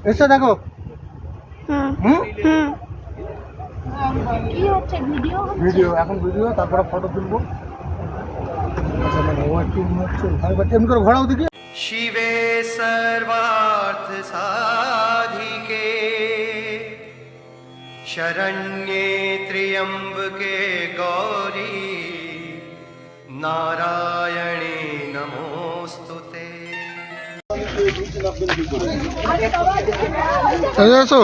এসে দেখো। কি হচ্ছে? ভিডিও এখন ভিডিও, তারপরে ফটো তুলবো। আচ্ছা মানে ও একটু হচ্ছে এমনি করে ঘোরাও দেখি। शिवे सर्वार्थ साधिके शरण्ये त्र्यंबके गौरी नारायणे नमोस्तुते। আসো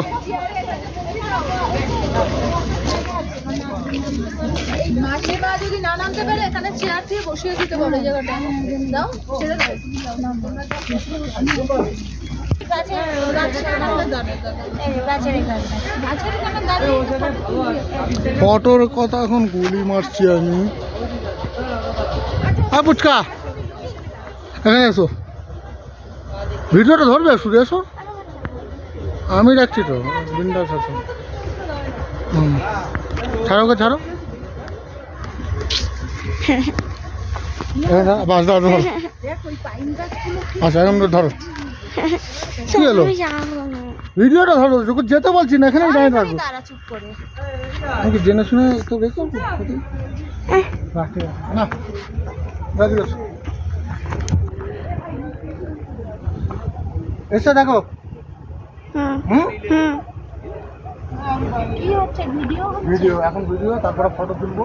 মাঝে বা যদি না নামতে পারে এখানে চেয়ার দিয়ে বসিয়ে দিতে পারো জায়গাটা। দাও ছেড়ে দাও। ফটোর কথা এখন গুলি মারছি আমি। পুচকা এখানে এসো, ভিডিওটা ধরবে, শুধু এসো, আমি রাখছি তো, বিন্দাস আছো। ছাড়ো কে ছাড়ো, বাস দাও ধরো। আচ্ছা এখন ধরো, কি হলো? ভিডিওটা ধরো, যেতে বলছি না, এখানে দাঁড়িয়ে রাখবো। আমাকে জেনে শুনে তো রেখো না, রাজি আছো? এসে দেখো। কি হচ্ছে? ভিডিও এখন ভিডিও, তারপরে ফটো তুলবো।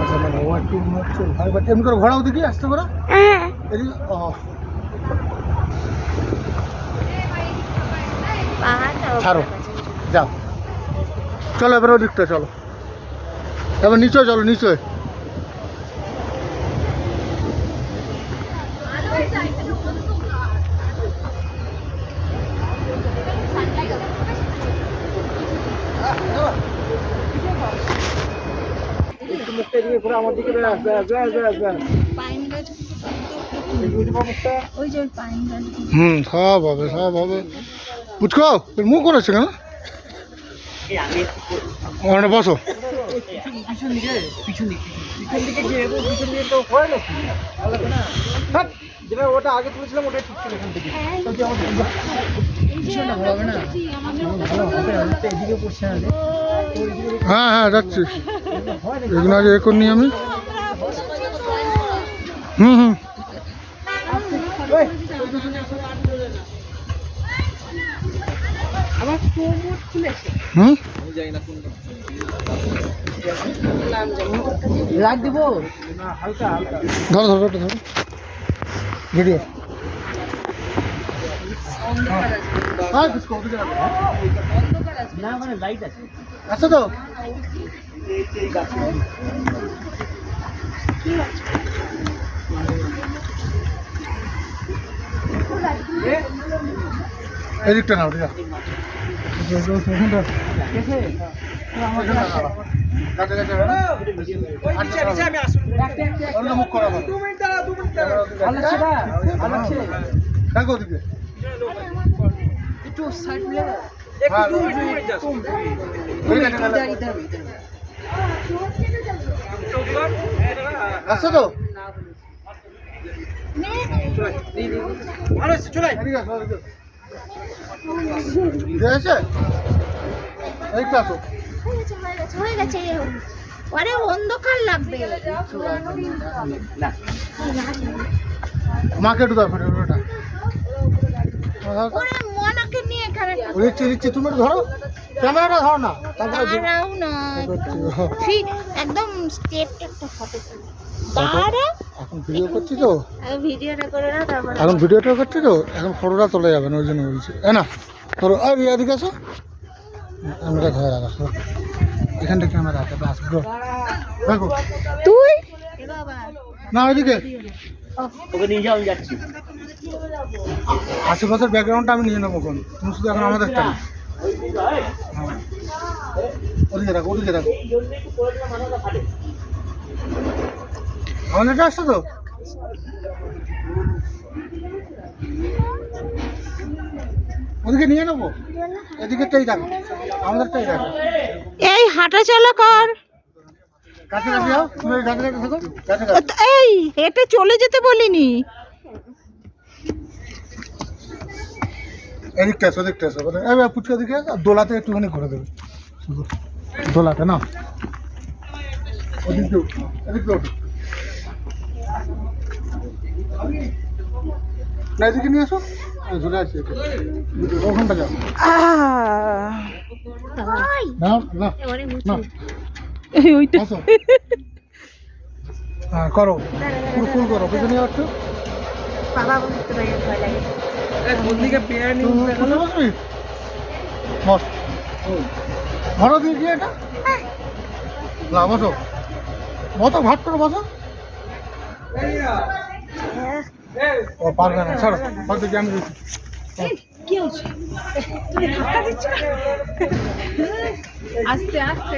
আচ্ছা মানে ও একটু হচ্ছে এমনি করে ঘোরাও দেখি, আসতে করে এদিকে। ছাড়ো, যাও, চলো এবার ওদিকটা চলো, এবার নিচে চলো, নিচে। আমার দিকে সব হবে, সব হবে। বুঝছো মুখ করেছে কেন? ওখানে বসো। ওটা আগে তুলেছিলাম, ওটাই ঠিক ছিল। এখান থেকে হ্যাঁ হ্যাঁ যাচ্ছি, এগুলো আগে এ করিনি আমি। হুম লাইট দিব, ধরো ধরো ধরো ভিডিও। আচ্ছা তো এদিকটা নাও, ঠিক আছে? মুখ করা দেখো ওদিকে। আচ্ছা তো অন্ধকার লাগবে। মাকে একটু দাও ফটোটা। দিচ্ছি, তুমি ধরো, ক্যামেরাটা ধরো না, তারপরে একদম স্টেপ একটা ফটো। এখন ভিডিও করছি তো, ভিডিওটা করে না, তারপরে এখন ভিডিওটা করছি তো, এখন ফটোটা তোলা যাবে না, ওই জন্য বলছি। না ধরো, আর এদিকে আসো, ক্যামেরা ধরে রাখো, এখান থেকে ক্যামেরা হাতে আসবো। দেখো তুই না ওইদিকে ওকে নিয়ে যাও, যাচ্ছি। আশেপাশের ব্যাকগ্রাউন্ডটা আমি নিয়ে নেবো, কোন তুমি শুধু এখন আমাদেরটা না। ওদিকে রাখো, ওদিকে রাখো, আমাদেরটা আসছো তো। ওদিকে নিয়ে নেবো, এদিকেরটাই দেখো, আমাদেরটাই দেখো। এই হাঁটা চলা কর, কাছে কাছে যাও, তুমি কাছে কাছে থাকো, কাছে কাছে। এই হেঁটে চলে যেতে বলিনি। এদিকটা এসো এদিকটা এসো এবার পুচকা দিকে আর দোলাতে একটুখানি ঘুরে দেবে শুধু দোলাতে না ওদিকে উঠো এদিকে ওঠো না এদিকে নিয়ে আসো ঝুলে আছে ওখানটা যাও না না না আসো হ্যাঁ করো পুরো ফুল করো পেছনে যাচ্ছ বসবি বস ঘরো দিয়ে গিয়ে এটা না বসো বসো ভাত করে বসো ও পারবে না ছাড়ো হয়তো কি আমি দিচ্ছি আস্তে আস্তে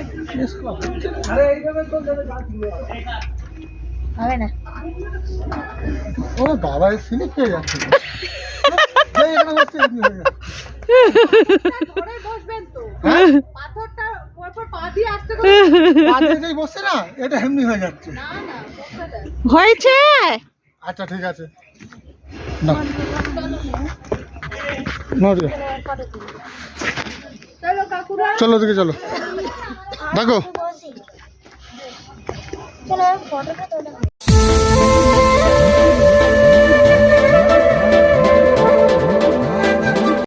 ও বাবা এই স্লিপ পেয়ে যাচ্ছে এই এখানে বসছে এমনি হয়ে যাচ্ছে। ধরে বসবেন তো হ্যাঁ? পাথরটা পরপর পা দিয়ে আস্তে করে পা দিয়ে যেই বসছে না এটা এমনি হয়ে যাচ্ছে না না বসতে দেন হয়েছে আচ্ছা ঠিক আছে না না রে। চলো কাকুরা চলো দিকে চলো দেখো চলো ফটোটা তোলা